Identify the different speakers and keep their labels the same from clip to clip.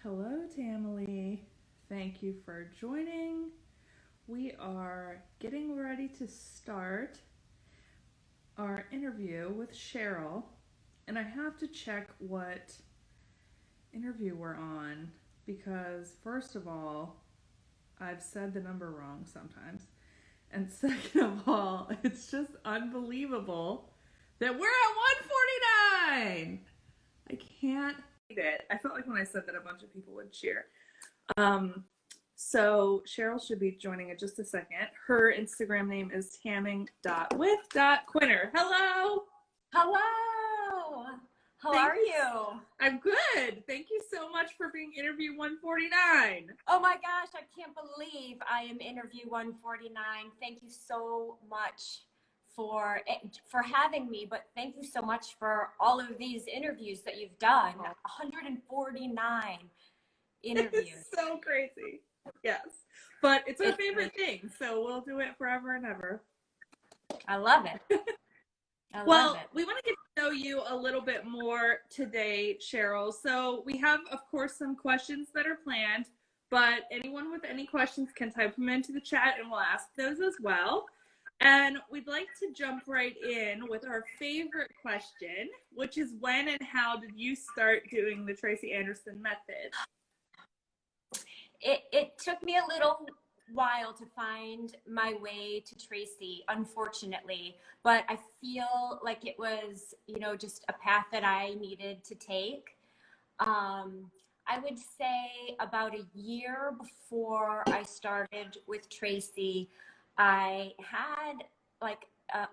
Speaker 1: Hello, Tamily. Thank you for joining. We are getting ready to start our interview with Cheryl, and I have to check what interview we're on because, first of all, I've said the number wrong sometimes, and second of all, it's just unbelievable that we're at 149. I can't believe it. I felt like when I said that, a bunch of people would cheer. Um, so Cheryl should be joining in just a second. Her Instagram name is tamming.with.quinner. Hello.
Speaker 2: Hello. How are you?
Speaker 1: I'm good. Thank you so much for being interview 149.
Speaker 2: Oh my gosh, I can't believe I am interview 149. Thank you so much for having me, but thank you so much for all of these interviews that you've done. 149 interviews.
Speaker 1: It's so crazy. Yes. But it's our favorite thing, so we'll do it forever and ever.
Speaker 2: I love it.
Speaker 1: We want to get to know you a little bit more today, Cheryl. So we have, of course, some questions that are planned, but anyone with any questions can type them into the chat and we'll ask those as well. And we'd like to jump right in with our favorite question, which is when and how did you start doing the Tracy Anderson method?
Speaker 2: It took me a little while to find my way to Tracy, unfortunately, but I feel like it was, just a path that I needed to take. I would say about a year before I started with Tracy, I had like a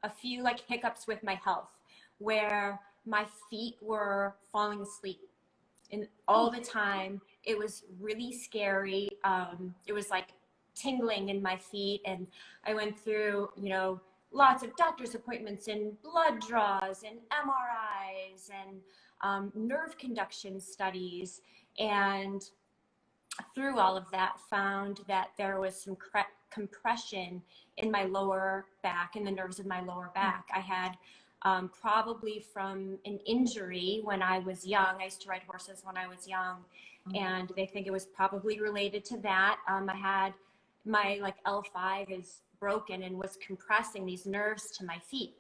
Speaker 2: few like hiccups with my health where my feet were falling asleep and all the time. It was really scary. It was like tingling in my feet, and I went through, lots of doctor's appointments and blood draws and MRIs and nerve conduction studies. And through all of that, found that there was some compression in my lower back, in the nerves of my lower back. I had probably from an injury when I was young. I used to ride horses when I was young, and they think it was probably related to that. I had my L5 is broken and was compressing these nerves to my feet.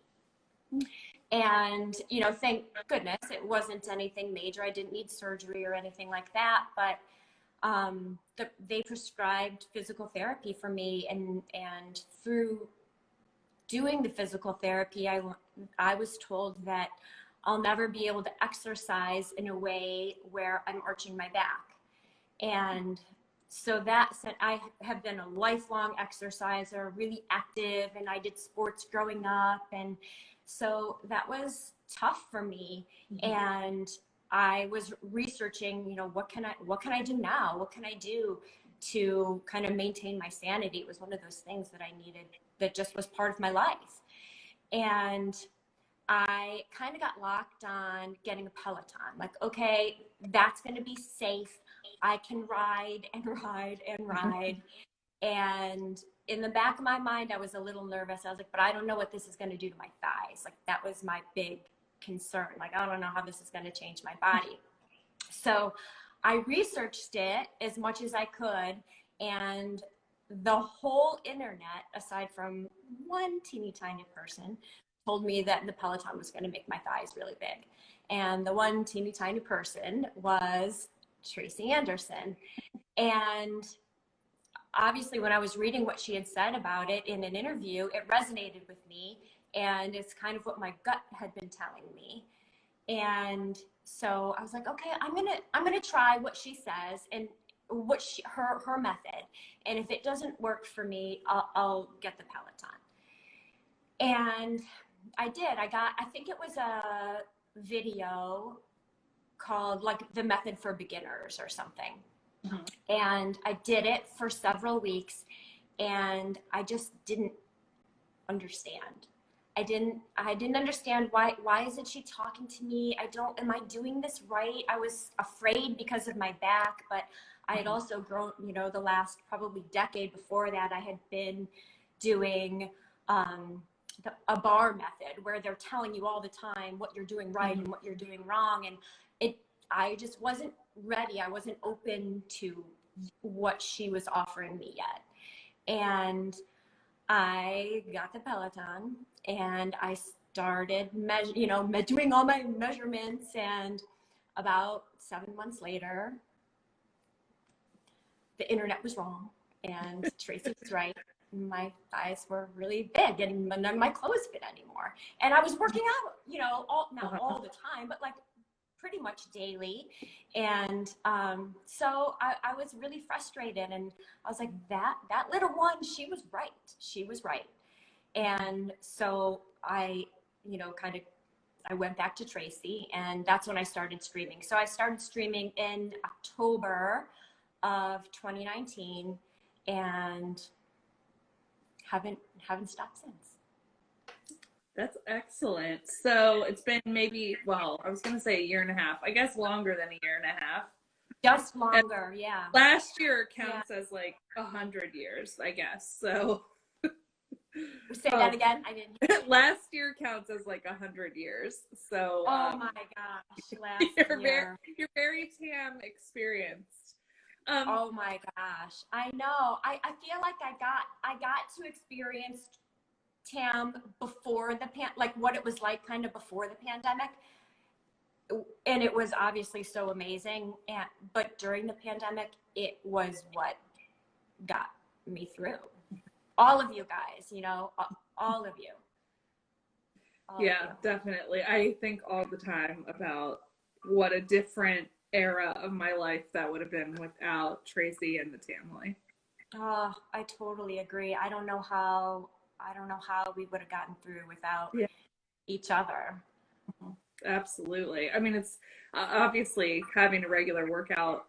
Speaker 2: And, thank goodness it wasn't anything major. I didn't need surgery or anything like that, but they prescribed physical therapy for me, and through doing the physical therapy, I was told that I'll never be able to exercise in a way where I'm arching my back. And so that said, I have been a lifelong exerciser, really active, and I did sports growing up. And so that was tough for me. And I was researching, what can I do now? What can I do to kind of maintain my sanity? It was one of those things that I needed, that just was part of my life. And I kind of got locked on getting a Peloton. Like, okay, that's going to be safe. I can ride and ride and ride. And in the back of my mind, I was a little nervous. I was like, but I don't know what this is going to do to my thighs. Like, that was my big concern. Like, I don't know how this is going to change my body. So I researched it as much as I could, and the whole internet, aside from one teeny tiny person, told me that the Peloton was going to make my thighs really big. And the one teeny tiny person was Tracy Anderson. And obviously, when I was reading what she had said about it in an interview, it resonated with me. And it's kind of what my gut had been telling me. And so I was like, okay, I'm gonna try what she says and what her method. And if it doesn't work for me, I'll get the Peloton. And I did. I think it was a video called like The Method for Beginners or something. And I did it for several weeks, and I just didn't understand. I didn't understand why isn't she talking to me? Am I doing this right? I was afraid because of my back, but I had also grown, the last probably decade before that, I had been doing a bar method where they're telling you all the time what you're doing right and what you're doing wrong. And I just wasn't ready. I wasn't open to what she was offering me yet. And I got the Peloton and I started doing all my measurements, and about 7 months later, the internet was wrong and Tracy was right. My thighs were really big and none of my clothes fit anymore. And I was working out, not all the time, but like pretty much daily. And so I was really frustrated, and I was like, that little one, she was right. She was right. And so I went back to Tracy, and that's when I started streaming. So I started streaming in October of 2019 and haven't stopped since.
Speaker 1: That's excellent. So it's been maybe, well, I was going to say a year and a half. I guess longer than a year and a half.
Speaker 2: Just longer, yeah.
Speaker 1: Last year counts as like 100 years, I guess. So
Speaker 2: say that again. I didn't.
Speaker 1: Last year counts as like 100 years. So
Speaker 2: oh my gosh, last year.
Speaker 1: You're very Tam experienced.
Speaker 2: Oh my gosh, I know. I feel like I got to experience Tam before what it was like kind of before the pandemic, and it was obviously so amazing. But during the pandemic, it was what got me through. All of you guys, all of you.
Speaker 1: Definitely. I think all the time about what a different era of my life that would have been without Tracy and the Tamily.
Speaker 2: Oh, I totally agree. I don't know how we would have gotten through without each other.
Speaker 1: Absolutely. I mean, it's obviously having a regular workout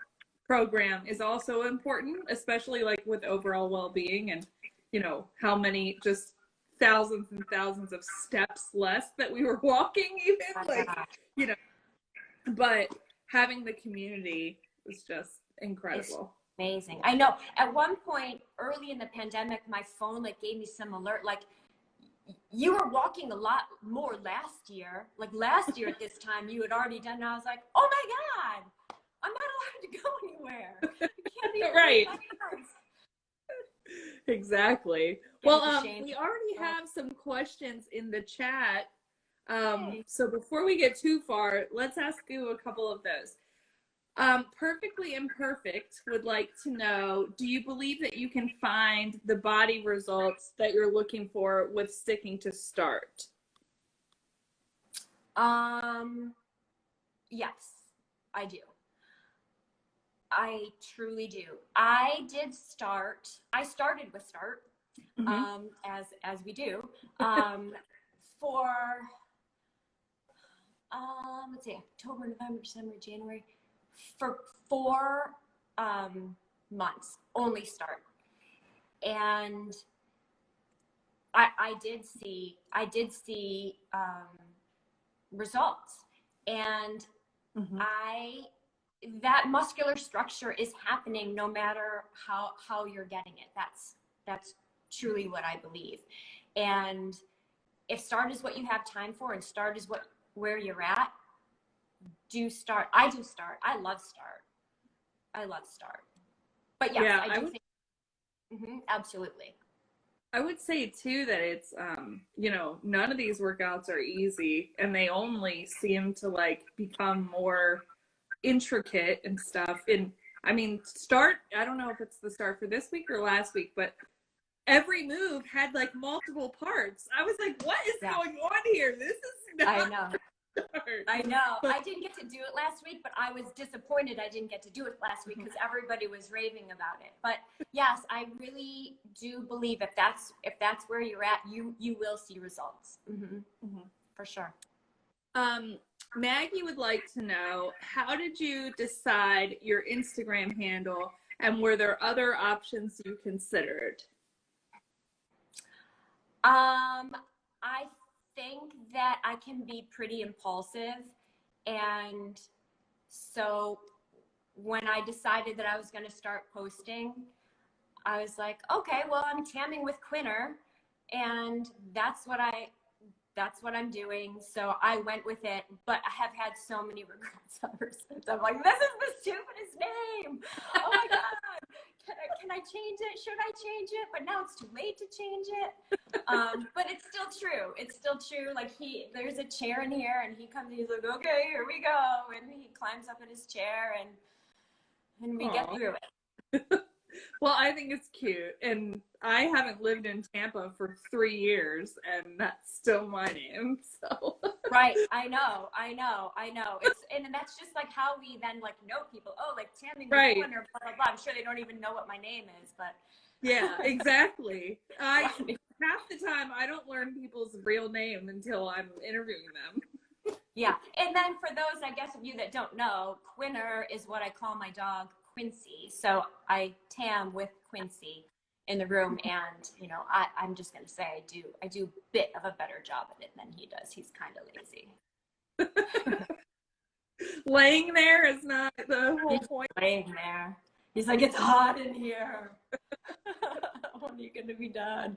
Speaker 1: program is also important, especially like with overall well-being, and how many just thousands and thousands of steps less that we were walking, even but having the community was just incredible.
Speaker 2: It's amazing. I know at one point early in the pandemic, my phone gave me some alert, you were walking a lot more last year. Like last year at this time, you had already done. And I was like, oh my God, I'm not allowed to go anywhere. I can't even
Speaker 1: right. Exactly. Well, we already have some questions in the chat. So before we get too far, let's ask you a couple of those. Perfectly Imperfect would like to know, do you believe that you can find the body results that you're looking for with sticking to start?
Speaker 2: Yes, I do. I truly do. I started with Start, as we do, for, let's see, October, November, December, January, for 4 months, only Start. And I did see results, and that muscular structure is happening no matter how you're getting it. That's truly what I believe. And if Start is what you have time for, and Start is where you're at, do Start. I do Start. I love Start. But yes, I do think absolutely.
Speaker 1: I would say too that it's none of these workouts are easy, and they only seem to become more intricate and stuff. And I mean, Start, I don't know if it's the Start for this week or last week, but every move had multiple parts. I was like, what is going on here? This is not
Speaker 2: I know. I didn't get to do it last week, but I was disappointed I didn't get to do it last week because everybody was raving about it. But yes, I really do believe if that's where you're at, you will see results. For sure.
Speaker 1: Maggie would like to know, how did you decide your Instagram handle, and were there other options you considered?
Speaker 2: I think that I can be pretty impulsive, and so when I decided that I was going to start posting, I was like, okay, well, I'm tamming with Quinner, and that's what I'm doing. So I went with it, but I have had so many regrets ever since. I'm like, this is the stupidest name. Oh my God. Can I change it? Should I change it? But now it's too late to change it. But it's still true. It's still true. Like there's a chair in here and he comes and he's like, okay, here we go. And he climbs up in his chair and we get through it.
Speaker 1: Well, I think it's cute. And I haven't lived in Tampa for 3 years and that's still my name. So
Speaker 2: right. I know. And that's just like how we then like know people. Oh, like Tammy,
Speaker 1: right.
Speaker 2: Or blah, blah, blah. I'm sure they don't even know what my name is, but
Speaker 1: yeah, exactly. Half the time I don't learn people's real name until I'm interviewing them.
Speaker 2: Yeah. And then for those, I guess, of you that don't know, Quinner is what I call my dog Quincy. So I tam with Quincy in the room, and you know, I'm just gonna say I do a bit of a better job at it than he does. He's kind of lazy.
Speaker 1: Laying there is not the whole point.
Speaker 2: Laying there. He's like, it's hot in here. When are you gonna be done?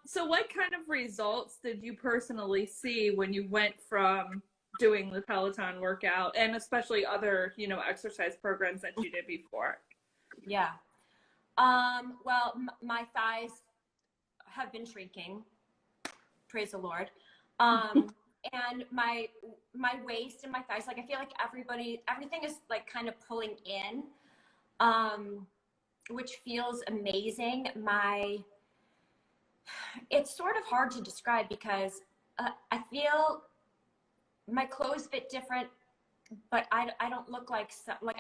Speaker 1: So what kind of results did you personally see when you went from doing the Peloton workout and especially other, you know, exercise programs that you did before?
Speaker 2: Yeah. Well, my thighs have been shrinking. Praise the Lord. And my waist and my thighs, like I feel like everything is like kind of pulling in, which feels amazing. It's sort of hard to describe because I feel my clothes fit different, but I don't look like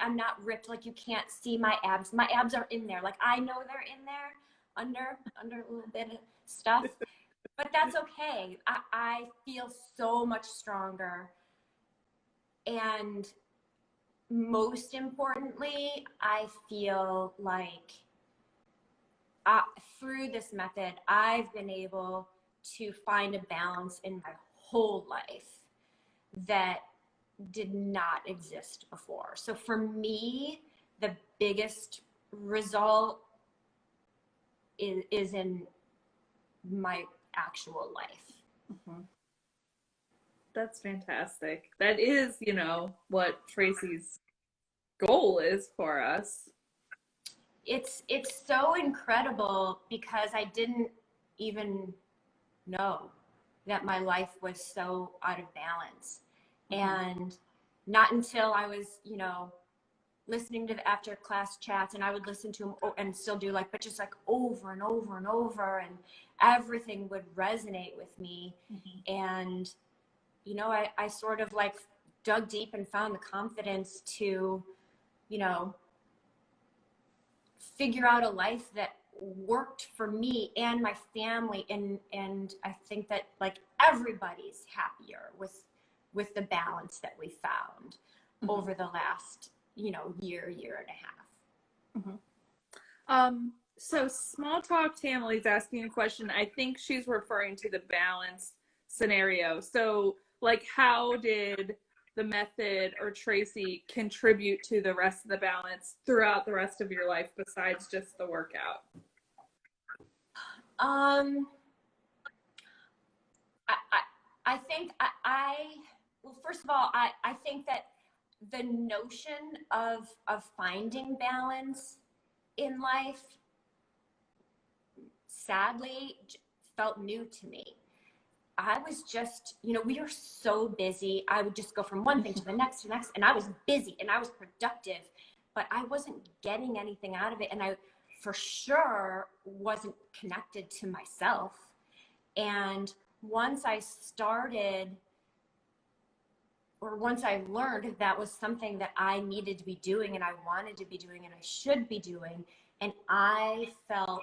Speaker 2: I'm not ripped. Like you can't see my abs. My abs are in there. Like I know they're in there under a little bit of stuff, but that's okay. I feel so much stronger. And most importantly, I feel like through this method, I've been able to find a balance in my whole life that did not exist before. So for me, the biggest result is in my actual life.
Speaker 1: Mm-hmm. That's fantastic. That is, you know, what Tracy's goal is for us.
Speaker 2: It's so incredible because I didn't even know that my life was so out of balance. And not until I was, you know, listening to the after class chats, and I would listen to them and still do like, but just like over and over and over, and everything would resonate with me. And, you know, I sort of like dug deep and found the confidence to, you know, figure out a life that worked for me and my family. And I think that like everybody's happier with the balance that we found over the last, you know, year and a half.
Speaker 1: So Small Talk Tamily's asking a question. I think she's referring to the balance scenario. So like, how did the method or Tracy contribute to the rest of the balance throughout the rest of your life besides just the workout?
Speaker 2: I think well, first of all, I think that the notion of finding balance in life, sadly, felt new to me. I was just, you know, we were so busy. I would just go from one thing to the next, and I was busy and I was productive, but I wasn't getting anything out of it. And I for sure wasn't connected to myself. And once I started, or once I learned that was something that I needed to be doing and I wanted to be doing and I should be doing, and I felt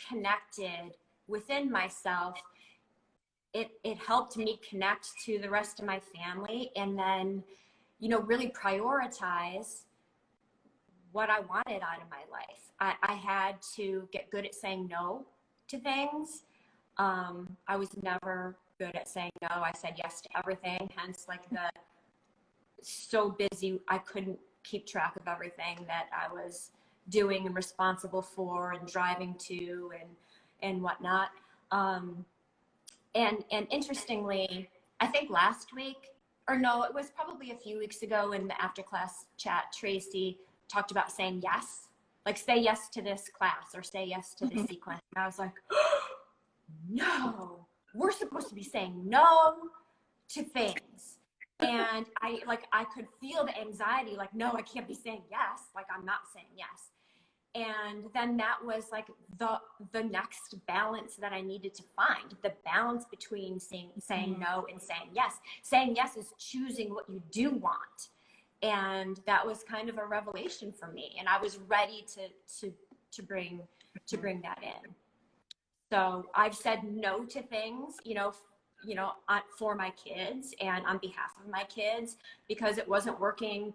Speaker 2: connected within myself, it helped me connect to the rest of my family, and then, you know, really prioritize what I wanted out of my life. I had to get good at saying no to things. I was never good at saying no. I said yes to everything, hence like the so busy I couldn't keep track of everything that I was doing and responsible for and driving to and whatnot. And interestingly, I think last week or no, it was probably a few weeks ago in the after class chat, Tracy talked about saying yes, like say yes to this class or say yes to this sequence. And I was like, no, we're supposed to be saying no to things. And I could feel the anxiety, like, no, I can't be saying yes. Like, I'm not saying yes. And then that was like the next balance that I needed to find, the balance between saying no and saying yes. Saying yes is choosing what you do want. And that was kind of a revelation for me. And I was ready to bring that in. So I've said no to things, for my kids and on behalf of my kids, because it wasn't working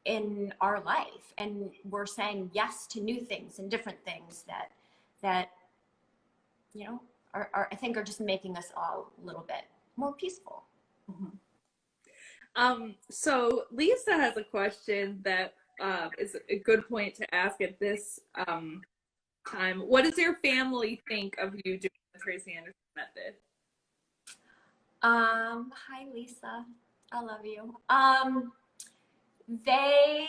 Speaker 2: in our life, and we're saying yes to new things and different things that are I think are just making us all a little bit more peaceful.
Speaker 1: So Lisa has a question that is a good point to ask at this time. What does your family think of you doing the Tracy Anderson method?
Speaker 2: Hi Lisa, I love you. They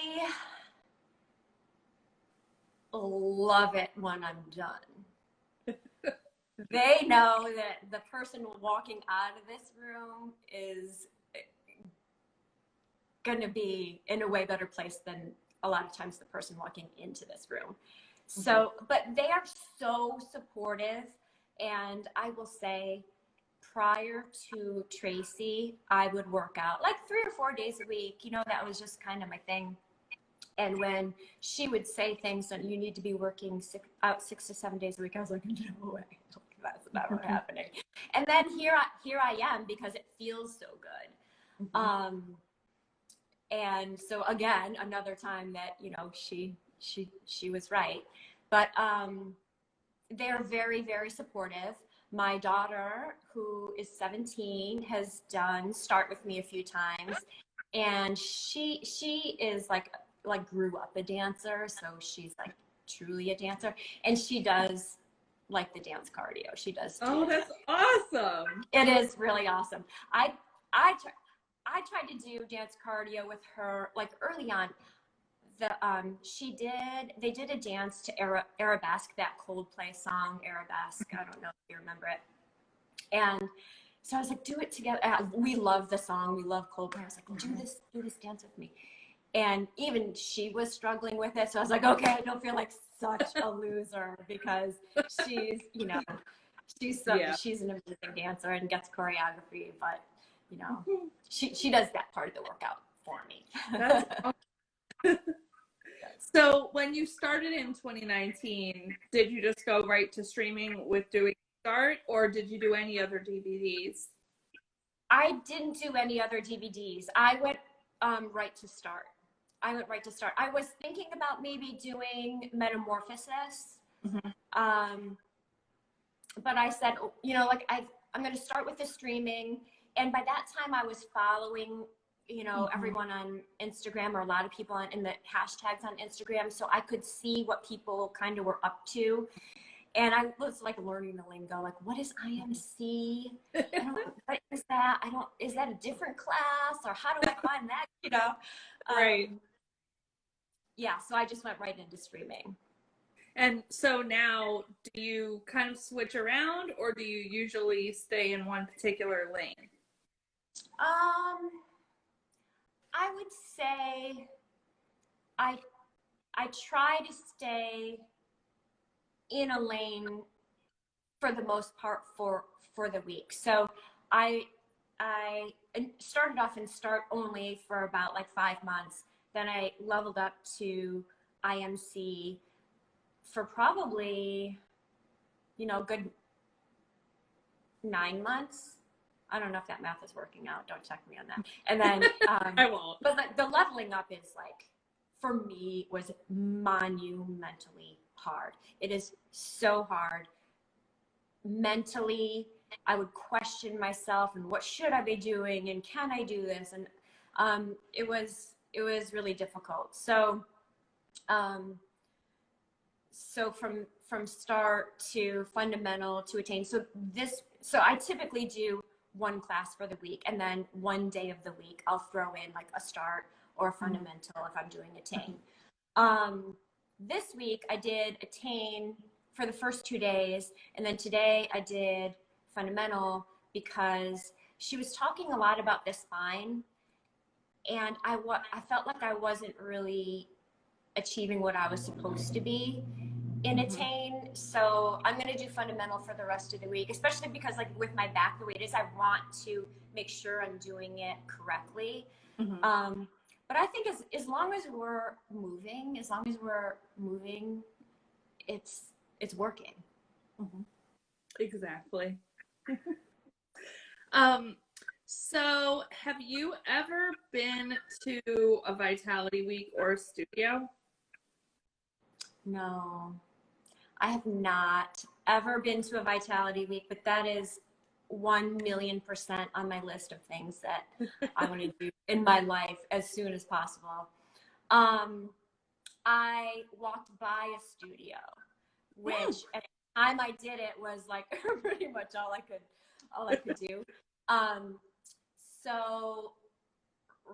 Speaker 2: love it when I'm done. They know that the person walking out of this room is going to be in a way better place than a lot of times the person walking into this room. So, but they are so supportive. And I will say, prior to Tracy, I would work out like 3 or 4 days a week. That was just kind of my thing. And when she would say things that you need to be working 6 to 7 days a week, I was like, no way, that's not happening. And then here I am, because it feels so good. And so again, another time that she was right. But they're very, very supportive. My daughter, who is 17, has done Start With Me a few times, and she is like grew up a dancer, so she's like truly a dancer, and she does like the dance cardio. She does too.
Speaker 1: Oh, that's awesome.
Speaker 2: It is really awesome. I tried to do dance cardio with her like early on. They did a dance to Arabesque, that Coldplay song, Arabesque. I don't know if you remember it. And so I was like, do it together. We love the song. We love Coldplay. I was like, do this dance with me. And even she was struggling with it. So I was like, okay, I don't feel like such a loser, because she's an amazing dancer and gets choreography, but she does that part of the workout for me.
Speaker 1: That's awesome. So when you started in 2019, did you just go right to streaming with doing Start, or did you do any other DVDs?
Speaker 2: I didn't do any other DVDs. I went right to Start. I was thinking about maybe doing Metamorphosis. But I said, I'm going to start with the streaming. And by that time I was following everyone on Instagram, or a lot of people in the hashtags on Instagram. So I could see what people kind of were up to. And I was like learning the lingo, like, what is IMC? What is that? Is that a different class, or how do I find that?
Speaker 1: Right.
Speaker 2: Yeah. So I just went right into streaming.
Speaker 1: And so now, do you kind of switch around, or do you usually stay in one particular lane?
Speaker 2: I would say I try to stay in a lane for the most part for the week. So I started off in Start only for about like 5 months. Then I leveled up to IMC for probably, good 9 months. I don't know if that math is working out. Don't check me on that. And then,
Speaker 1: I won't.
Speaker 2: But the leveling up is like, for me, was monumentally hard. It is so hard. Mentally, I would question myself and what should I be doing, and can I do this? And it was really difficult. So from Start to Fundamental to Attain. So I typically do one class for the week. And then one day of the week, I'll throw in like a start or a fundamental if I'm doing a tain. This week I did a tain for the first 2 days. And then today I did fundamental because she was talking a lot about the spine. And I felt like I wasn't really achieving what I was supposed to be in a tain. So I'm going to do fundamental for the rest of the week, especially because like with my back the way it is, I want to make sure I'm doing it correctly. But I think as long as we're moving, it's working.
Speaker 1: Exactly. So have you ever been to a Vitality Week or a studio?
Speaker 2: No, I have not ever been to a Vitality Week, but that is 1,000,000% on my list of things that I want to do in my life as soon as possible. I walked by a studio, which at the time I did it was like pretty much all I could do. So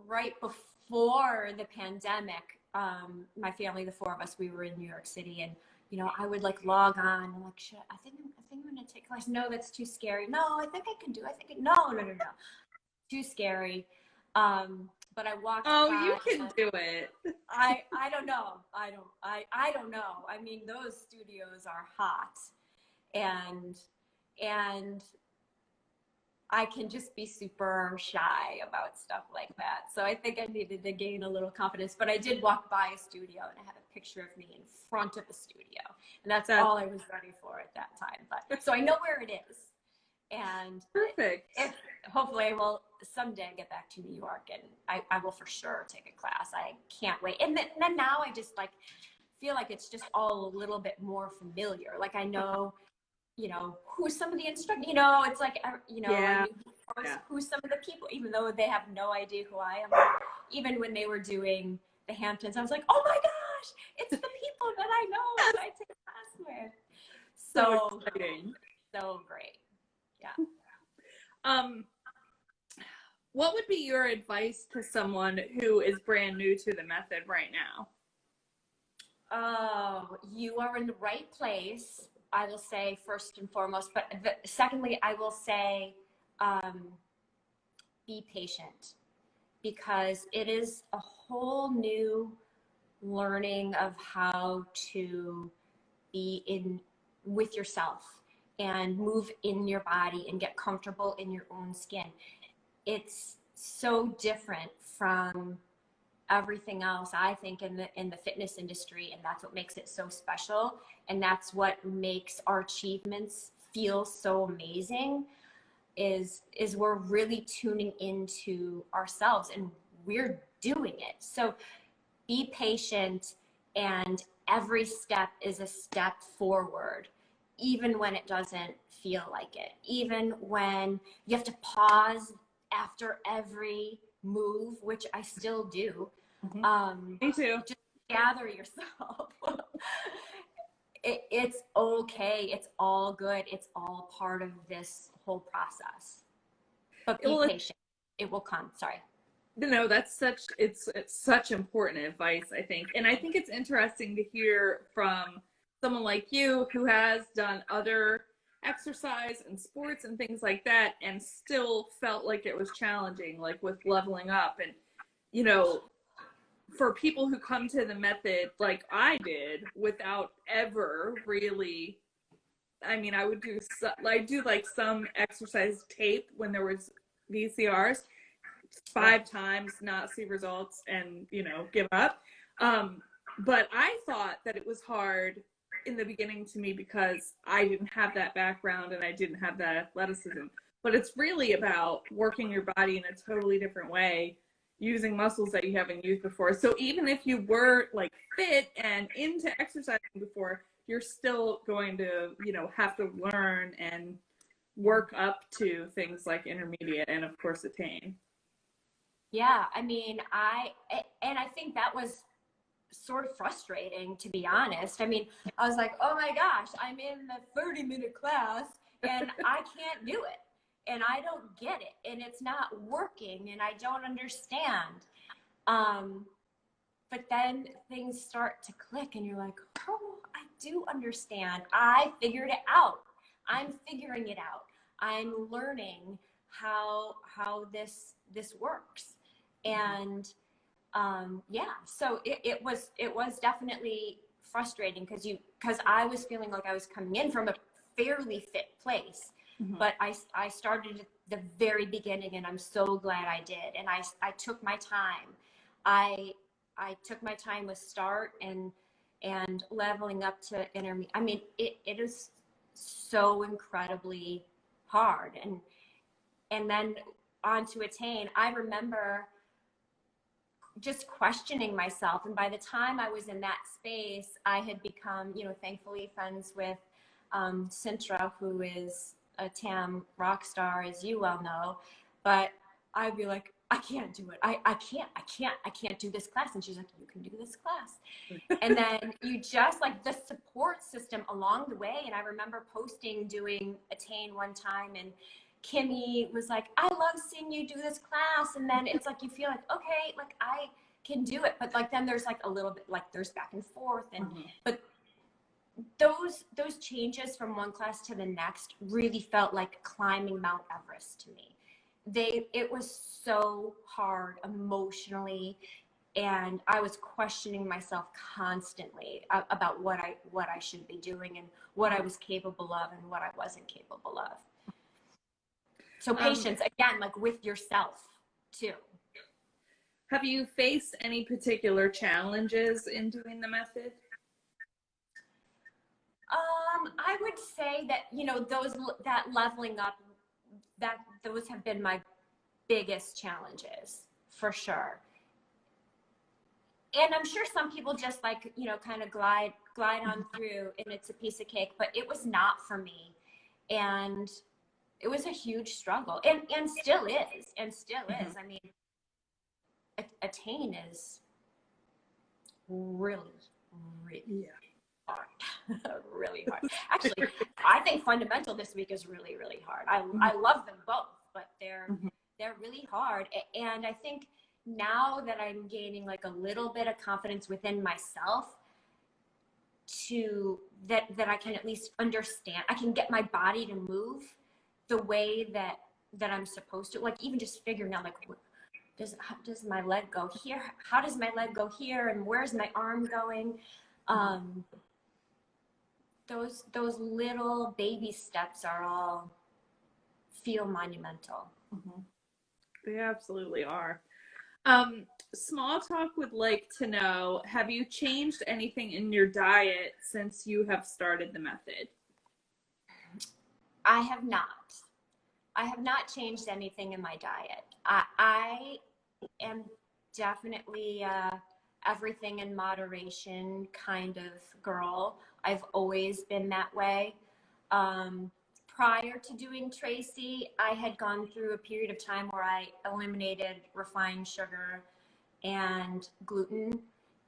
Speaker 2: right before the pandemic, my family, the four of us, we were in New York City, and you know, I would like log on. I'm like, shit, I think I'm gonna take a class. No, that's too scary. No, I think I can do. No, too scary. But I walked.
Speaker 1: Oh, you can do it.
Speaker 2: I don't know. I don't know. I mean, those studios are hot, and I can just be super shy about stuff like that. So I think I needed to gain a little confidence. But I did walk by a studio and I had a picture of me in front of the studio. And that's all I was ready for at that time. But so I know where it is. And
Speaker 1: perfect.
Speaker 2: Hopefully I will someday get back to New York, and I will for sure take a class. I can't wait. And then now I just like feel like it's just all a little bit more familiar. Like I know, you know, who some of the instructors, you know, it's like, you know, who some of the people, even though they have no idea who I am. Even when they were doing the Hamptons, I was like, oh my gosh, it's the people that I know that I take class with. So
Speaker 1: exciting.
Speaker 2: So great. Yeah.
Speaker 1: What would be your advice to someone who is brand new to the method right now?
Speaker 2: Oh, you are in the right place, I will say, first and foremost. But secondly, I will say, be patient, because it is a whole new learning of how to be in with yourself and move in your body and get comfortable in your own skin. It's so different from everything else, I think, in the fitness industry, and that's what makes it so special, and that's what makes our achievements feel so amazing. Is we're really tuning into ourselves, and we're doing it. So be patient, and every step is a step forward, even when it doesn't feel like it, even when you have to pause after every move, which I still do.
Speaker 1: Me too.
Speaker 2: Just gather yourself. It's okay. It's all good. It's all part of this whole process. But be patient. It will come. Sorry.
Speaker 1: No, it's such important advice, I think. And I think it's interesting to hear from someone like you who has done other exercise and sports and things like that and still felt like it was challenging, like with leveling up. And, you know, for people who come to the method like I did without ever really, I mean, I do like some exercise tape when there was VCRs 5 times, not see results, and, you know, give up. But I thought that it was hard in the beginning to me because I didn't have that background and I didn't have that athleticism. But it's really about working your body in a totally different way, using muscles that you haven't used before. So even if you were like fit and into exercising before, you're still going to, you know, have to learn and work up to things like intermediate and of course attain.
Speaker 2: Yeah, I mean, I think that was sort of frustrating, to be honest. I mean, I was like, oh my gosh, I'm in the 30-minute class and I can't do it. and I don't get it, and it's not working, and I don't understand. But then things start to click, and you're like, oh, I do understand. I figured it out. I'm figuring it out. I'm learning how this works. And yeah, so it was definitely frustrating because I was feeling like I was coming in from a fairly fit place. But I started at the very beginning, and I'm so glad I did. And I took my time. I took my time with start and leveling up to intermediate. I mean, it is so incredibly hard. And then on to attain. I remember just questioning myself. And by the time I was in that space, I had become, thankfully friends with Sintra, who is a TAM rock star, as you well know. But I'd be like, I can't do it. I can't do this class. And she's like, you can do this class. And then you just like the support system along the way. And I remember doing Attain one time, and Kimmy was like, I love seeing you do this class. And then it's like, you feel like, okay, like I can do it. But like, then there's like a little bit, like there's back and forth. And, but those changes from one class to the next really felt like climbing Mount Everest to me. It was so hard emotionally, and I was questioning myself constantly about what I should be doing and what I was capable of and what I wasn't capable of. So patience, again, like with yourself too.
Speaker 1: Have you faced any particular challenges in doing the method?
Speaker 2: I would say that, that leveling up, those have been my biggest challenges for sure. And I'm sure some people just like, kind of glide on through and it's a piece of cake, but it was not for me. And it was a huge struggle and still is. I mean, Attain is really hard. Really hard. Actually, I think fundamental this week is really, really hard. I love them both, but they're really hard. And I think now that I'm gaining like a little bit of confidence within myself that I can at least understand, I can get my body to move the way that I'm supposed to, like even just figuring out like, how does my leg go here? How does my leg go here? And where's my arm going? Those little baby steps are all feel monumental.
Speaker 1: They absolutely are. Small Talk would like to know, have you changed anything in your diet since you have started the method?
Speaker 2: I have not. I have not changed anything in my diet. I am definitely everything in moderation kind of girl. I've always been that way. Prior to doing Tracy, I had gone through a period of time where I eliminated refined sugar and gluten.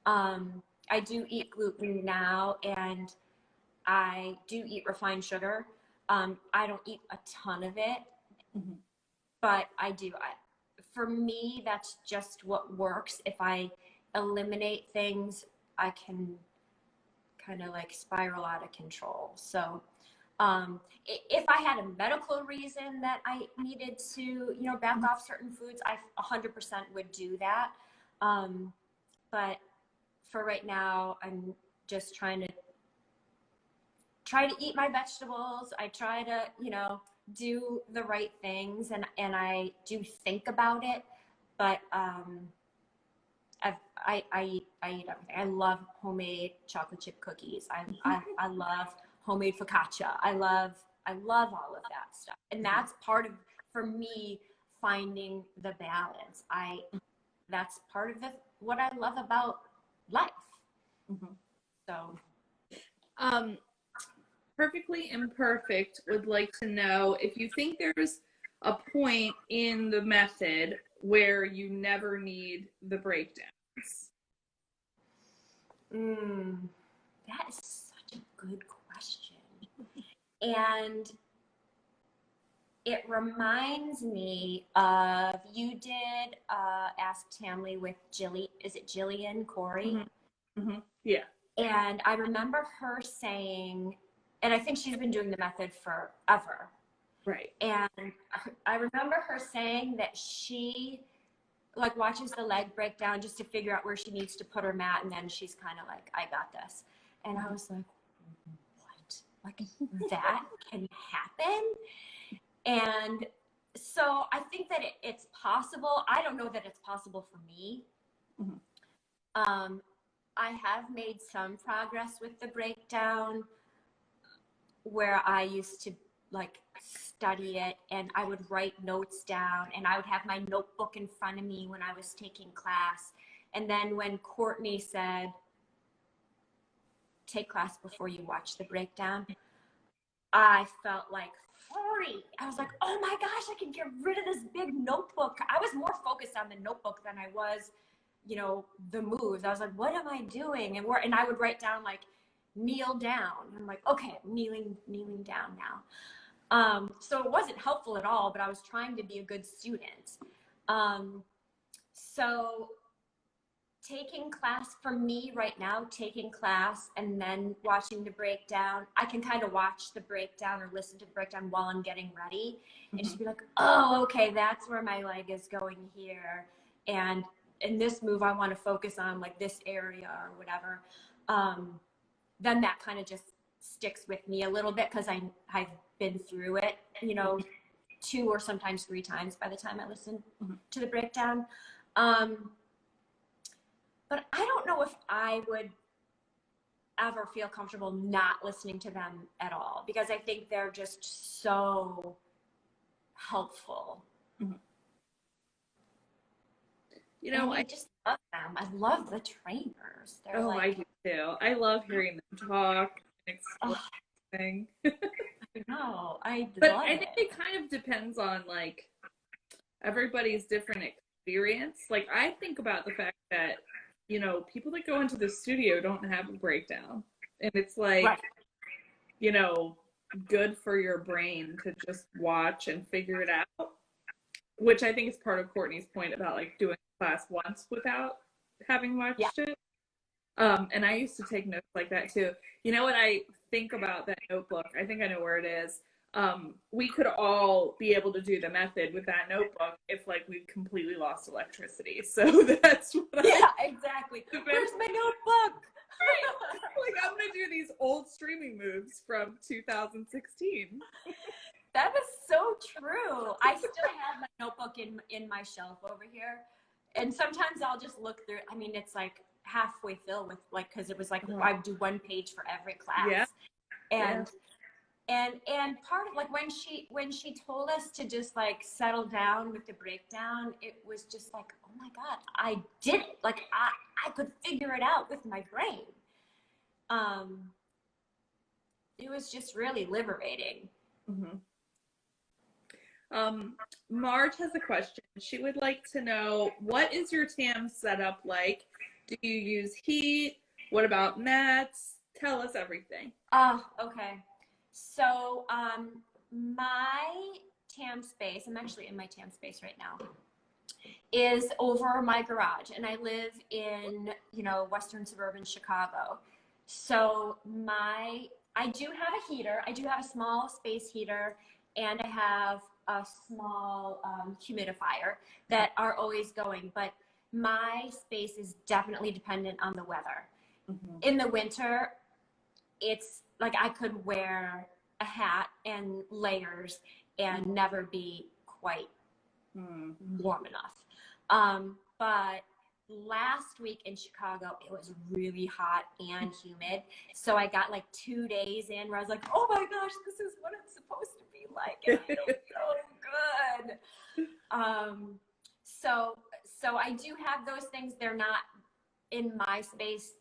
Speaker 2: I do eat gluten now, and I do eat refined sugar. I don't eat a ton of it, but I do. For me, that's just what works. If I eliminate things, I can kind of like spiral out of control. So if I had a medical reason that I needed to, back off certain foods, I 100% would do that. But for right now, I'm just try to eat my vegetables. I try to, do the right things, and I do think about it, but I eat everything. I love homemade chocolate chip cookies. I love homemade focaccia. I love all of that stuff, and that's part of, for me, finding the balance. That's part of what I love about life. So,
Speaker 1: Perfectly Imperfect would like to know if you think there's a point in the method where you never need the breakdowns.
Speaker 2: That is such a good question. And it reminds me of, you did Ask Tamily with is it Jillian Corey?
Speaker 1: Yeah.
Speaker 2: And I remember her saying, and I think she's been doing the method forever.
Speaker 1: Right.
Speaker 2: And I remember her saying that she like watches the leg breakdown just to figure out where she needs to put her mat, and then she's kind of like, I got this. And I was like, what? Like that can happen? And so I think that it's possible. I don't know that it's possible for me. I have made some progress with the breakdown where I used to like study it and I would write notes down and I would have my notebook in front of me when I was taking class. And then when Courtney said, take class before you watch the breakdown, I felt like free. I was like, oh my gosh, I can get rid of this big notebook. I was more focused on the notebook than I was, you know, the moves. I was like, what am I doing? And I would write down like, kneel down. I'm like, okay, I'm kneeling down now. So it wasn't helpful at all, but I was trying to be a good student. So taking class for me right now, taking class and then watching the breakdown, I can kind of watch the breakdown or listen to the breakdown while I'm getting ready and just be like, oh, okay, that's where my leg is going here. And in this move, I want to focus on like this area or whatever. Then that kind of just sticks with me a little bit because I've been through it, you know, 2 or sometimes 3 times by the time I listen to the breakdown. But I don't know if I would ever feel comfortable not listening to them at all because I think they're just so helpful.
Speaker 1: You know,
Speaker 2: I just love them. I love the trainers. They're like,
Speaker 1: I do too. I love hearing them talk and explain.
Speaker 2: I know.
Speaker 1: But I think it kind of depends on like everybody's different experience. Like I think about the fact that, you know, people that go into the studio don't have a breakdown. And it's like, right, you know, good for your brain to just watch and figure it out. Which I think is part of Courtney's point about like doing class once without having watched it. And I used to take notes like that too. You know what I think about that notebook? I think I know where it is. We could all be able to do the method with that notebook if like we completely lost electricity. So that's what
Speaker 2: exactly. Where's my notebook?
Speaker 1: Like I'm gonna do these old streaming moves from 2016.
Speaker 2: That is so true. I still have my notebook in my shelf over here. And sometimes I'll just look through. I mean, it's like halfway filled with like, cause it was like, I do 1 page for every class. And part of like when she told us to just like settle down with the breakdown, it was just like, oh my God, I did it. Like I could figure it out with my brain. It was just really liberating.
Speaker 1: Marge has a question. She would like to know, what is your TAM setup like? Do you use heat? What about mats? Tell us everything.
Speaker 2: Okay. So my TAM space, I'm actually in my TAM space right now, is over my garage. And I live in, you know, western suburban Chicago. So I do have a heater. I do have a small space heater, and I have a small humidifier that are always going. But my space is definitely dependent on the weather. In the winter, it's like I could wear a hat and layers and never be quite warm enough. But last week in Chicago, it was really hot and humid. So I got like 2 days in where I was like, oh my gosh, this is what it's supposed to be like. And I feel so good. So I do have those things. They're not in my space.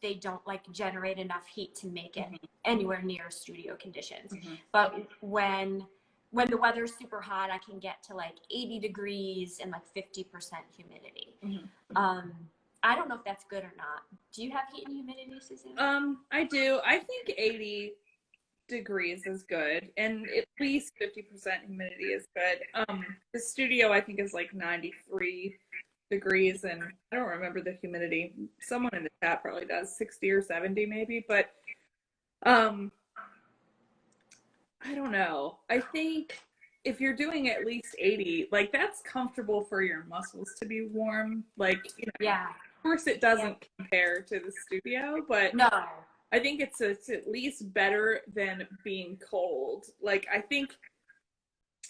Speaker 2: They don't like generate enough heat to make it anywhere near studio conditions. But when the weather's super hot, I can get to like 80 degrees and like 50% humidity. I don't know if that's good or not. Do you have heat and humidity, Suzanne?
Speaker 1: I do. I think 80 degrees is good, and at least 50% humidity is good. The studio I think is like 93 degrees, and I don't remember the humidity. Someone in the chat probably does, 60 or 70 maybe, but um, I don't know. I think if you're doing at least 80, like that's comfortable for your muscles to be warm. Like,
Speaker 2: Yeah.
Speaker 1: of course it doesn't compare to the studio, but
Speaker 2: No.
Speaker 1: I think it's at least better than being cold. Like, I think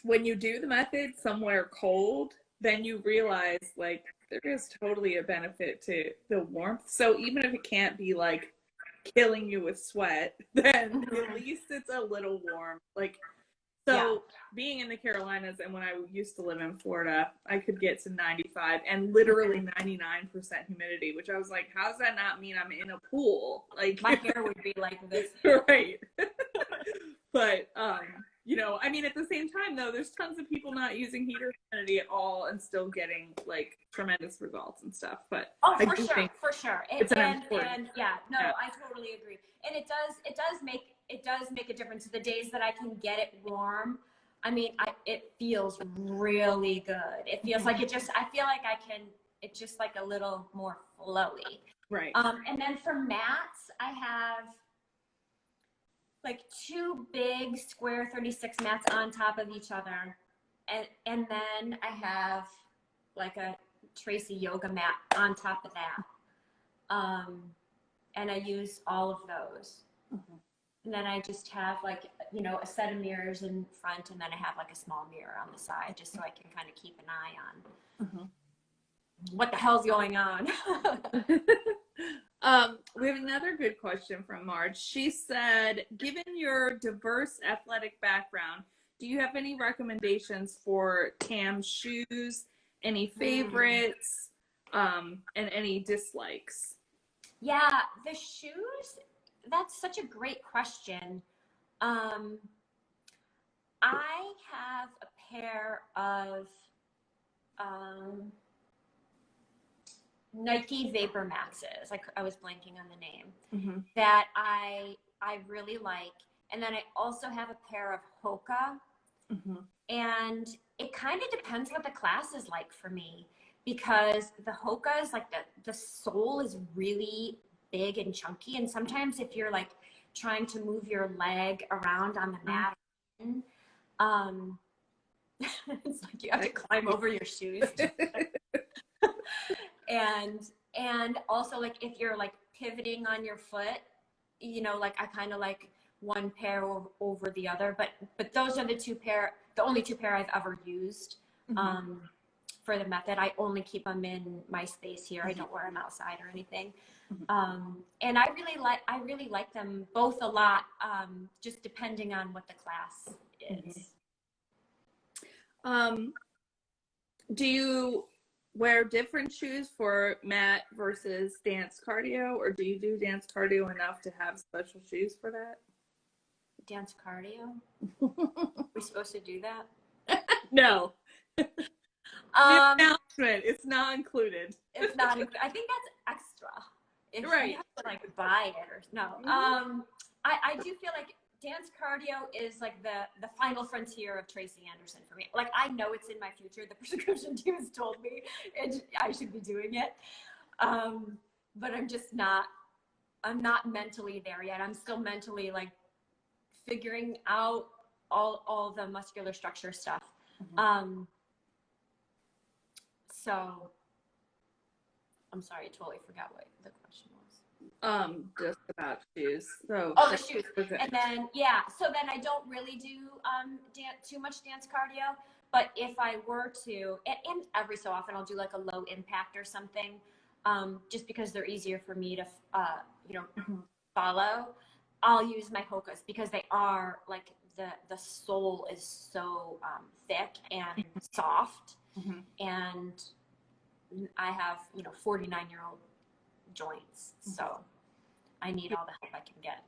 Speaker 1: when you do the method somewhere cold, then you realize like there is totally a benefit to the warmth. So even if it can't be like killing you with sweat, then at least it's a little warm. Like, so being in the Carolinas and when I used to live in Florida, I could get to 95 and literally 99% humidity, which I was like, how does that not mean I'm in a pool? Like,
Speaker 2: my hair would be like this.
Speaker 1: Right. But, I mean, at the same time, though, there's tons of people not using heater humidity at all and still getting like tremendous results and stuff. But
Speaker 2: for sure.
Speaker 1: It's important.
Speaker 2: I totally agree. And it does make a difference. The days that I can get it warm, I mean, it feels really good. It feels like I feel like it's just like a little more flowy.
Speaker 1: Right.
Speaker 2: And then for mats, I have like 2 big square 36 mats on top of each other. And then I have like a Tracy yoga mat on top of that. And I use all of those. Mm-hmm. And then I just have like, a set of mirrors in front, and then I have like a small mirror on the side just so I can kind of keep an eye on what the hell's going on.
Speaker 1: We have another good question from Marge. She said, given your diverse athletic background, do you have any recommendations for Tam shoes? Any favorites? And any dislikes?
Speaker 2: Yeah, the shoes, that's such a great question. I have a pair of Nike Vapor Maxes, like I was blanking on the name, that I really like. And then I also have a pair of Hoka. And it kind of depends what the class is like for me, because the Hoka is like the sole is really big and chunky. And sometimes if you're like trying to move your leg around on the mat, it's like you have to climb over your shoes. And also like if you're like pivoting on your foot, like I kind of like one pair over the other, but those are the only two pair I've ever used for the method. I only keep them in my space here. I don't wear them outside or anything. And I really like them both a lot, just depending on what the class is.
Speaker 1: Do you wear different shoes for mat versus dance cardio, or do you do dance cardio enough to have special shoes for that?
Speaker 2: Dance cardio? We're supposed to do that?
Speaker 1: No. Announcement. It's not included.
Speaker 2: It's not. I think that's extra. If you have to like buy it or no. I do feel like dance cardio is like the final frontier of Tracy Anderson for me. Like I know it's in my future. The prescription team has told me I should be doing it, but I'm just not. I'm not mentally there yet. I'm still mentally like figuring out all the muscular structure stuff. So I'm sorry, I totally forgot what the question was.
Speaker 1: Just about shoes. So
Speaker 2: the shoes. Okay. And then so then I don't really do too much dance cardio, but if I were to, and every so often I'll do like a low impact or something, just because they're easier for me to follow. I'll use my Hokas because they are like the sole is so thick and soft, and I have 49-year-old joints, so I need all the help I can
Speaker 1: get.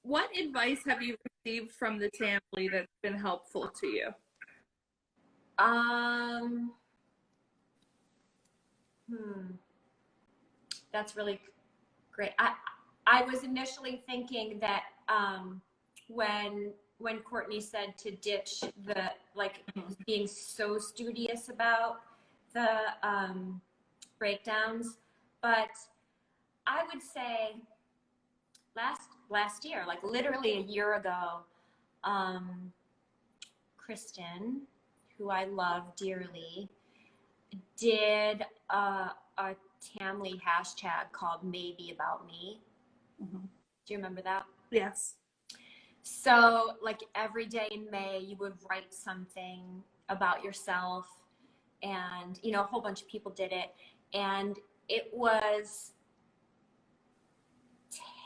Speaker 1: What advice have you received from the Tamily that's been helpful to you?
Speaker 2: That's really great. I was initially thinking that when Courtney said to ditch the like being so studious about the breakdowns, but I would say last year, like literally a year ago, Kristen, who I love dearly, did a Tamily hashtag called Maybe About Me.
Speaker 1: Mm-hmm.
Speaker 2: Do you remember that?
Speaker 1: Yes.
Speaker 2: So like every day in May, you would write something about yourself, and you know, a whole bunch of people did it, and it was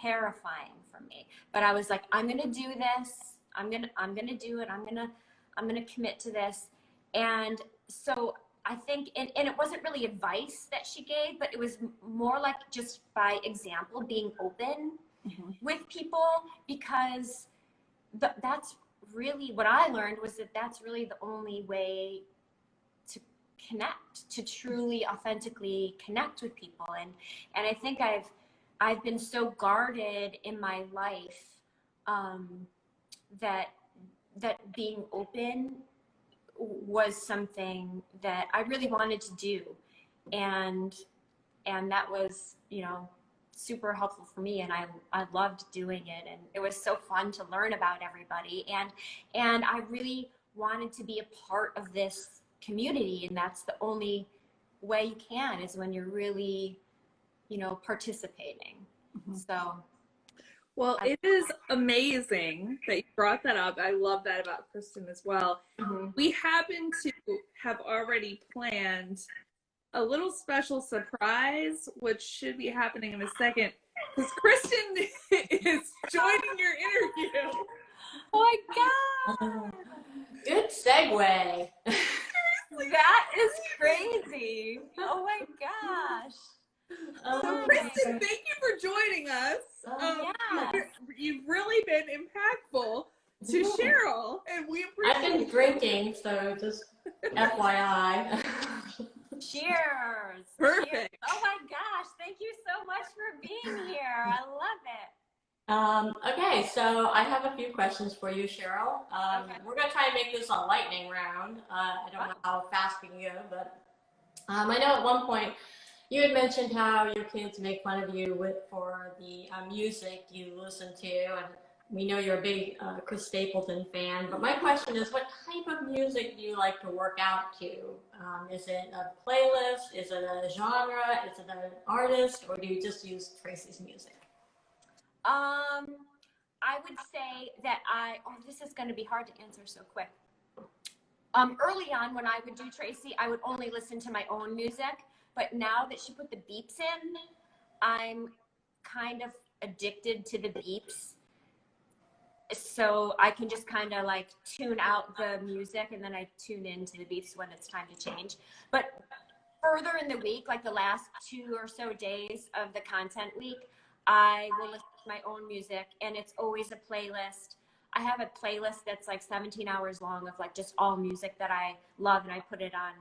Speaker 2: terrifying for me. But I was like, I'm gonna do this. I'm gonna do it. I'm gonna commit to this. And so I think, and it wasn't really advice that she gave, but it was more like just by example, being open
Speaker 1: Mm-hmm.
Speaker 2: with people, because that's really what I learned, was that that's really the only way to connect, to truly authentically connect with people. And I think I've been so guarded in my life, that being open was something that I really wanted to do, and that was, you know, super helpful for me, and I loved doing it, and it was so fun to learn about everybody, and I really wanted to be a part of this community, and that's the only way you can, is when you're really, you know, participating.
Speaker 1: Mm-hmm.
Speaker 2: So
Speaker 1: well, it is amazing that you brought that up. I love that about Kristen as well.
Speaker 2: mm-hmm.
Speaker 1: We happen to have already planned a little special surprise, which should be happening in a second, because Kristen is joining your interview.
Speaker 2: Oh my God!
Speaker 3: Good segue.
Speaker 2: That is crazy. Oh my gosh.
Speaker 1: So Kristen, thank you for joining us.
Speaker 2: Yes.
Speaker 1: You've really been impactful to Cheryl, and we appreciate
Speaker 3: I've been drinking, so just FYI.
Speaker 2: Cheers.
Speaker 1: Perfect.
Speaker 2: Cheers. Oh my gosh. Thank you so much for being here. I love it.
Speaker 3: Okay, so I have a few questions for you, Cheryl.
Speaker 2: Okay.
Speaker 3: We're going to try and make this a lightning round. I don't know how fast we can go, but I know at one point you had mentioned how your kids make fun of you for the music you listen to, and we know you're a big Chris Stapleton fan, but my question is, what type of music do you like to work out to? Is it a playlist? Is it a genre? Is it an artist? Or do you just use Tracy's music?
Speaker 2: I would say that this is going to be hard to answer so quick. Early on, when I would do Tracy, I would only listen to my own music. But now that she put the beeps in, I'm kind of addicted to the beeps. So I can just kind of like tune out the music, and then I tune into the beeps when it's time to change. But further in the week, like the last 2 or so days of the content week, I will listen to my own music, and it's always a playlist. I have a playlist that's like 17 hours long of like just all music that I love, and I put it on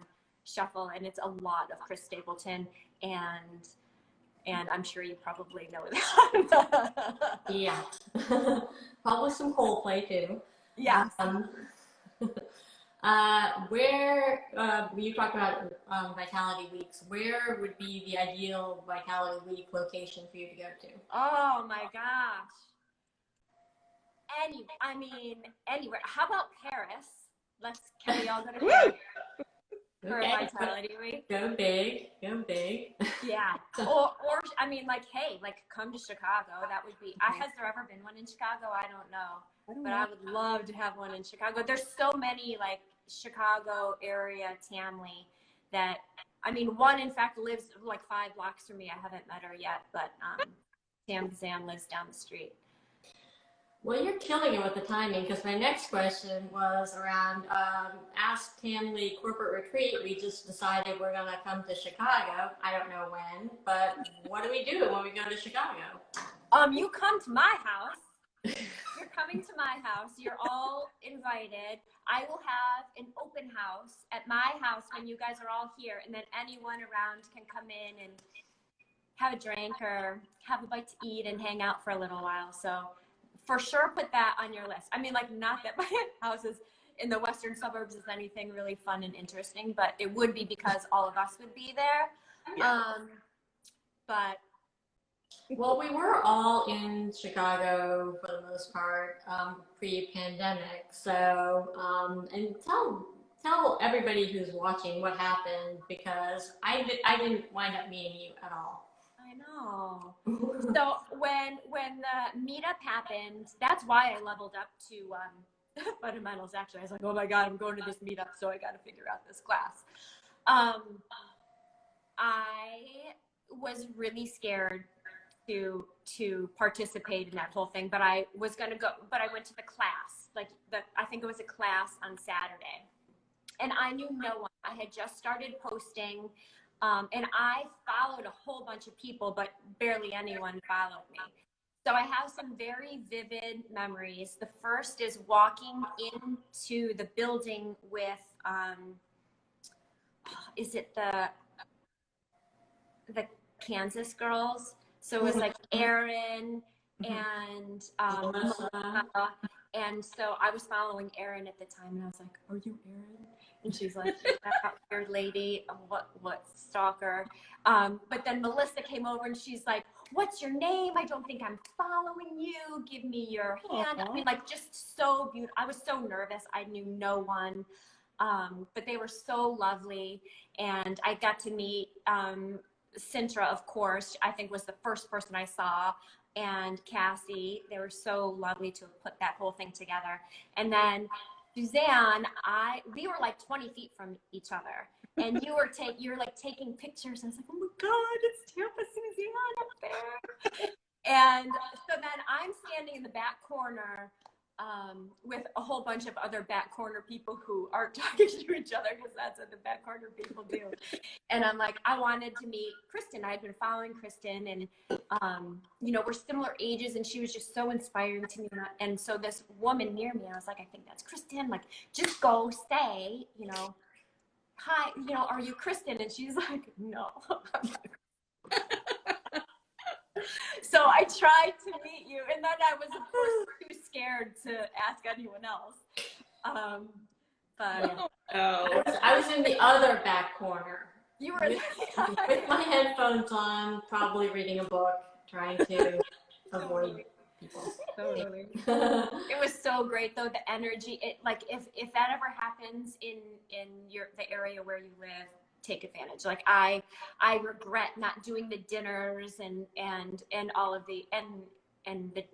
Speaker 2: shuffle, and it's a lot of Chris Stapleton, and I'm sure you probably know that.
Speaker 3: Yeah. Probably some Coldplay too.
Speaker 2: Yeah.
Speaker 3: Where you talked about Vitality Weeks, where would be the ideal Vitality Week location for you to go to?
Speaker 2: Oh my gosh. Anywhere. How about Paris? Can we all go to Paris for Vitality Week?
Speaker 3: Go big.
Speaker 2: Yeah. Or I mean, like, hey, like, come to Chicago. That would be. Has there ever been one in Chicago? I don't know. But I would love to have one in Chicago. There's so many like Chicago area Tamily that, I mean, one in fact lives like 5 blocks from me. I haven't met her yet, but Tam Zam lives down the street.
Speaker 3: Well, you're killing it with the timing, because my next question was around Ask Tamily Corporate Retreat. We just decided we're going to come to Chicago. I don't know when, but what do we do when we go to Chicago?
Speaker 2: You come to my house. You're coming to my house. You're all invited. I will have an open house at my house when you guys are all here, and then anyone around can come in have a drink or have a bite to eat and hang out for a little while. So for sure, put that on your list. I mean, like, not that my house is in the western suburbs is anything really fun and interesting, but it would be because all of us would be there.
Speaker 1: Yeah.
Speaker 2: But
Speaker 3: Well, we were all in Chicago for the most part, pre-pandemic. So, and tell everybody who's watching what happened, because I didn't wind up meeting you at all.
Speaker 2: I know. So when the meetup happened, that's why I leveled up to fundamentals. Actually, I was like, oh my god, I'm going to this meetup, so I got to figure out this class. I was really scared to participate in that whole thing, but I was gonna go. But I went to the class, I think it was a class on Saturday, and I knew no one. I had just started posting. And I followed a whole bunch of people, but barely anyone followed me. So I have some very vivid memories. The first is walking into the building with, is it the Kansas girls? So it was like Erin and Melissa. And so I was following Erin at the time, and I was like, "Are you Erin?" And she's like, "That weird lady, what stalker?" But then Melissa came over, and she's like, "What's your name? I don't think I'm following you. Give me your hand." I mean, like, just so beautiful. I was so nervous. I knew no one, but they were so lovely, and I got to meet Sintra, of course. I think was the first person I saw. And Cassie, they were so lovely to have put that whole thing together. And then Suzanne, we were like 20 feet from each other, and you were taking pictures. And I was like, oh my god, it's Tampa Suzanne up there. And so then I'm standing in the back corner with a whole bunch of other back corner people who aren't talking to each other, because that's what the back corner people do. And I'm like, I wanted to meet Kristen. I had been following Kristen, and we're similar ages, and she was just so inspiring to me. And so this woman near me, I was like, I think that's Kristen. Like, just go say, hi, are you Kristen? And she's like, no. So I tried to meet you, and then I was, of course, too scared to ask anyone else. But
Speaker 3: I was in the other back corner.
Speaker 2: You were
Speaker 3: with my headphones on, probably reading a book, trying to avoid people.
Speaker 2: Totally. It was so great, though. The energy. If that ever happens in the area where you live, take advantage. Like, I regret not doing the dinners and all of the and the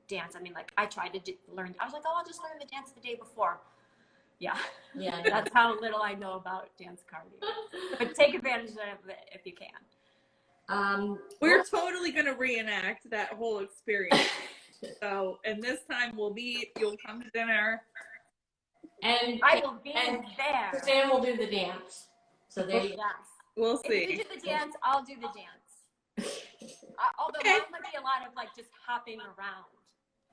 Speaker 2: dance. I mean, like, I tried to learn. I was like, oh, I'll just learn the dance the day before. Yeah. That's how little I know about dance cardio. But take advantage of it if you can.
Speaker 1: We're totally gonna reenact that whole experience. So, and this time you'll come to dinner,
Speaker 3: and
Speaker 2: I will be there.
Speaker 3: Sam will do the dance. So there you go.
Speaker 2: We'll
Speaker 1: see.
Speaker 2: If you do the dance, I'll do the dance. Although that might be a lot of just hopping around.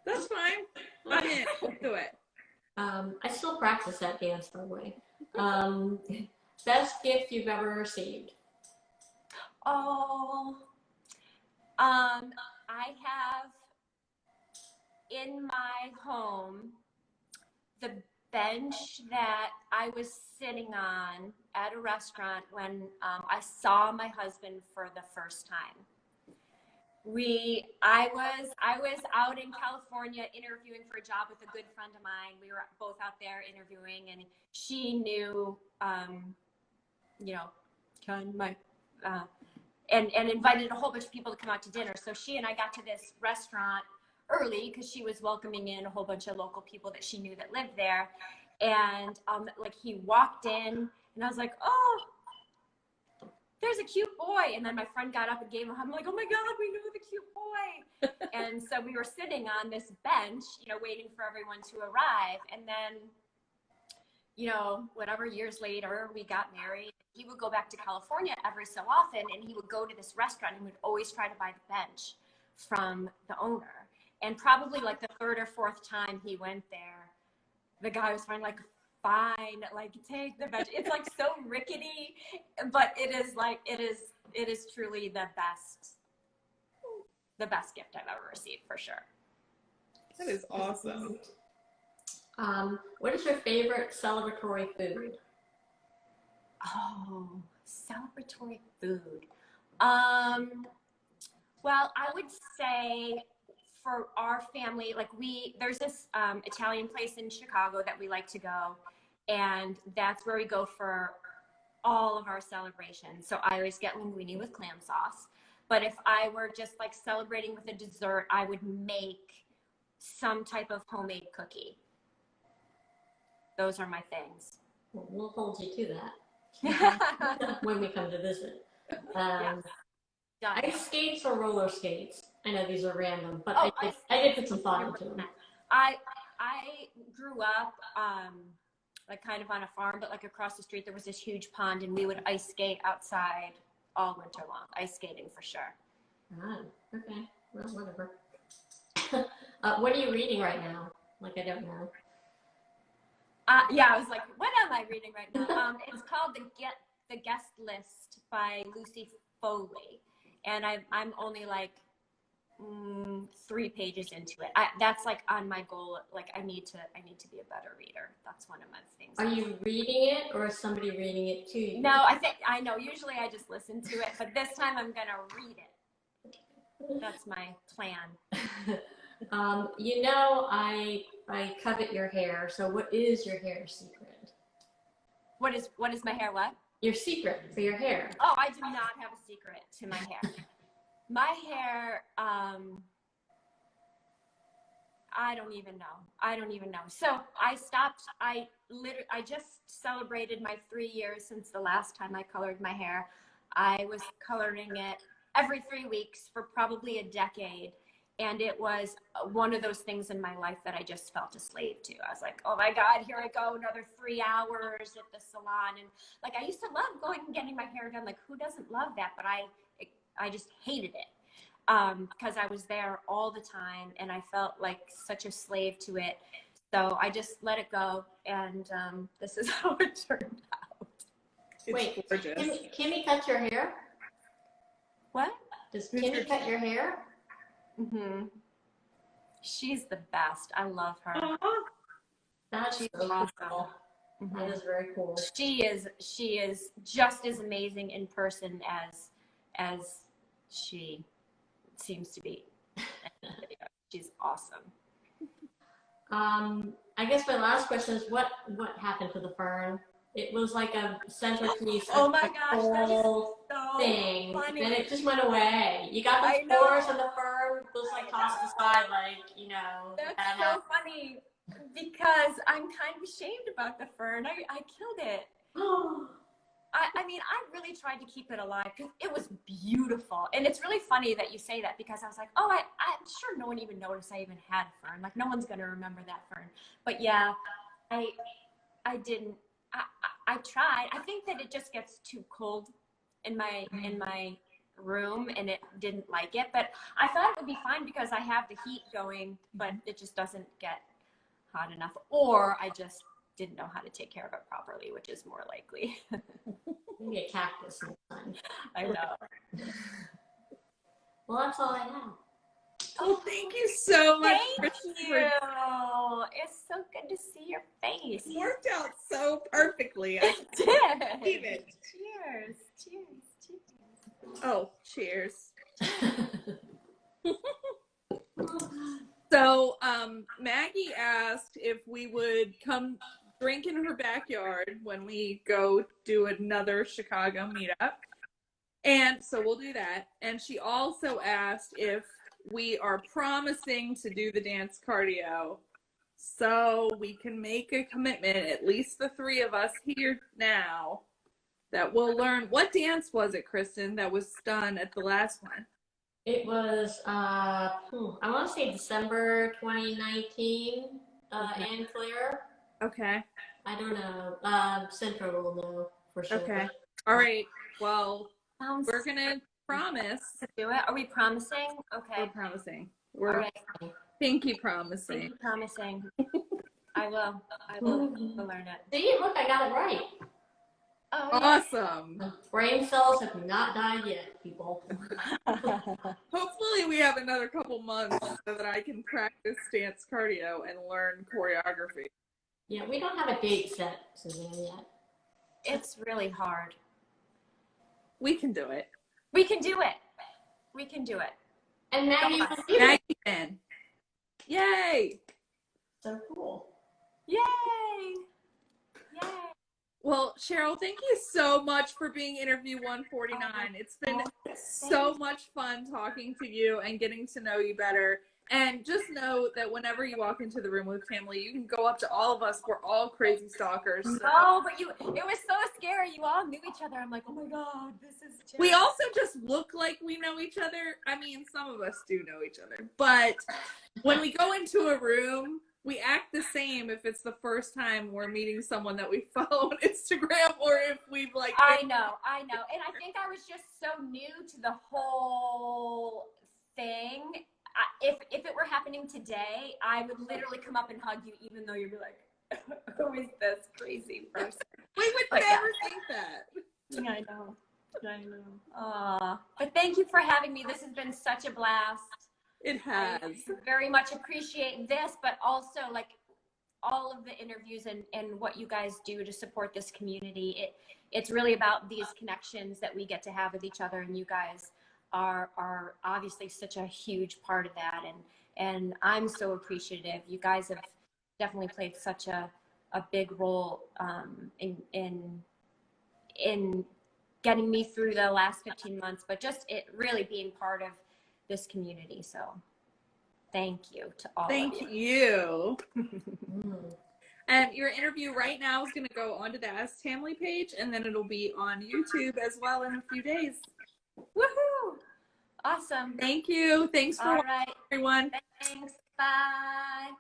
Speaker 1: That's fine. I'm in. Let's do it.
Speaker 3: I still practice that dance, by the way. Best gift you've ever received?
Speaker 2: Oh, I have in my home the bench that I was sitting on at a restaurant when I saw my husband for the first time. I was out in California interviewing for a job with a good friend of mine. We were both out there interviewing, and she knew, and invited a whole bunch of people to come out to dinner. So she and I got to this restaurant early because she was welcoming in a whole bunch of local people that she knew that lived there. And he walked in, and I was like, oh, there's a cute boy. And then my friend got up and gave him a hug. I'm like, oh my God, we know the cute boy. And so we were sitting on this bench, waiting for everyone to arrive. And then, whatever years later, we got married. He would go back to California every so often, and he would go to this restaurant and would always try to buy the bench from the owner. And probably like the third or fourth time he went there, the guy was fine, take the bench. It's like so rickety, but it is truly the best the best gift I've ever received for sure.
Speaker 1: That is awesome.
Speaker 3: What is your favorite celebratory food?
Speaker 2: Oh, celebratory food. Well, I would say for our family, like there's this Italian place in Chicago that we like to go, and that's where we go for all of our celebrations. So I always get linguine with clam sauce. But if I were just like celebrating with a dessert, I would make some type of homemade cookie. Those are my things.
Speaker 3: Well, we'll hold you to that when we come to visit. Ice skates or roller skates? I know these are random, but I did put some thought into them.
Speaker 2: I grew up like kind of on a farm, but like across the street there was this huge pond, and we would ice skate outside all winter long. Ice skating for sure.
Speaker 3: Okay. Well, whatever. What are you reading right now? Like, I don't know.
Speaker 2: Yeah, I was like, what am I reading right now? It's called The Guest List by Lucy Foley, and I'm only like 3 pages into it. That's like on my goal. Like I need to be a better reader. That's one of my things.
Speaker 3: Are you reading it, or is somebody reading it to you?
Speaker 2: No, I know. Usually I just listen to it, but this time I'm gonna read it. That's my plan.
Speaker 3: You know, I covet your hair. So what is your hair secret?
Speaker 2: What is my hair? What?
Speaker 3: Your secret for your hair.
Speaker 2: Oh, I do not have a secret to my hair. My hair, I don't even know. So I stopped. I just celebrated my 3 years since the last time I colored my hair. I was coloring it every 3 weeks for probably a decade. And it was one of those things in my life that I just felt a slave to. I was like, oh my God, here I go, another 3 hours at the salon. And like, I used to love going and getting my hair done. Like, who doesn't love that? But I just hated it because I was there all the time and I felt like such a slave to it. So I just let it go. And this is how it turned out.
Speaker 3: Wait, Kimmy cut your hair?
Speaker 2: What?
Speaker 3: Does Kimmy cut your hair?
Speaker 2: Mm-hmm. She's the best. I love her.
Speaker 3: That's
Speaker 2: She's
Speaker 3: so
Speaker 2: awesome.
Speaker 3: cool.
Speaker 2: Mm-hmm.
Speaker 3: That is very cool.
Speaker 2: She is just as amazing in person as she seems to be. She's awesome.
Speaker 3: I guess my last question is what happened to the fern? It was like a centerpiece.
Speaker 2: Oh my gosh, that is so
Speaker 3: thing.
Speaker 2: funny.
Speaker 3: And it just went away. You got the spores and the fern was like tossed aside, like, you know.
Speaker 2: That's so funny because I'm kind of ashamed about the fern. I killed it. I mean, I really tried to keep it alive because it was beautiful. And it's really funny that you say that because I was like, oh, I'm sure no one even noticed I even had a fern. Like, no one's going to remember that fern. But yeah, I didn't. I tried. I think that it just gets too cold in my room and it didn't like it. But I thought it would be fine because I have the heat going, but it just doesn't get hot enough. Or I just didn't know how to take care of it properly, which is more likely.
Speaker 3: Maybe a cactus next time.
Speaker 2: I know.
Speaker 3: Well, that's all I have.
Speaker 1: Oh, thank you so much.
Speaker 2: Thank you. It's so good to see your face.
Speaker 1: It worked out so perfectly. I
Speaker 2: did.
Speaker 1: believe it.
Speaker 2: Cheers. Cheers. Cheers.
Speaker 1: Oh, cheers. So, Maggie asked if we would come drink in her backyard when we go do another Chicago meetup. And so we'll do that. And she also asked if we are promising to do the dance cardio so we can make a commitment, at least the 3 of us here now, that we'll learn. What dance was it, Kristen, that was done at the last one?
Speaker 3: It was, I want to say December 2019, Ann Claire.
Speaker 1: Okay.
Speaker 3: I don't know. Central will know for sure.
Speaker 1: Okay. All right. Well, we're going to promise.
Speaker 2: Do it. Are we promising? Okay.
Speaker 1: We're promising. We're
Speaker 2: right.
Speaker 1: pinky promising.
Speaker 2: Pinky promising. I will learn it.
Speaker 3: See, look, I got it right.
Speaker 2: Oh,
Speaker 1: awesome.
Speaker 3: Brain cells have not died yet, people.
Speaker 1: Hopefully Hopefully we have another couple months so that I can practice stance cardio and learn choreography.
Speaker 3: Yeah, we don't have a date set, Suzanne, yet.
Speaker 2: It's really hard.
Speaker 1: We can do it.
Speaker 2: We can do it. We can do it.
Speaker 3: And Maggie,
Speaker 1: Maggie can. Yay!
Speaker 3: So cool.
Speaker 2: Yay! Yay!
Speaker 1: Well, Cheryl, thank you so much for being interview 149. It's been so much fun talking to you and getting to know you better. And just know that whenever you walk into the room with Tamily, you can go up to all of us. We're all crazy stalkers. So.
Speaker 2: No, but it was so scary. You all knew each other. I'm like, oh my God, this is terrible.
Speaker 1: We also just look like we know each other. I mean, some of us do know each other. But when we go into a room, we act the same if it's the first time we're meeting someone that we follow on Instagram or if we've like...
Speaker 2: I know. And I think I was just so new to the whole thing. If it were happening today, I would literally come up and hug you, even though you'd be like, who is this crazy person?
Speaker 1: We would never think that.
Speaker 2: I know. But thank you for having me. This has been such a blast.
Speaker 1: It has.
Speaker 2: I very much appreciate this, but also like all of the interviews and what you guys do to support this community. It's really about these connections that we get to have with each other, and you guys are obviously such a huge part of that, and I'm so appreciative. You guys have definitely played such a big role in getting me through the last 15 months, but just it really being part of this community. So thank you to all of you.
Speaker 1: Thank you. And your interview right now is going to go onto the Ask Tamily page, and then it'll be on YouTube as well in a few days.
Speaker 2: Woohoo! Awesome.
Speaker 1: Thank you. Thanks for watching, everyone.
Speaker 2: Thanks. Bye.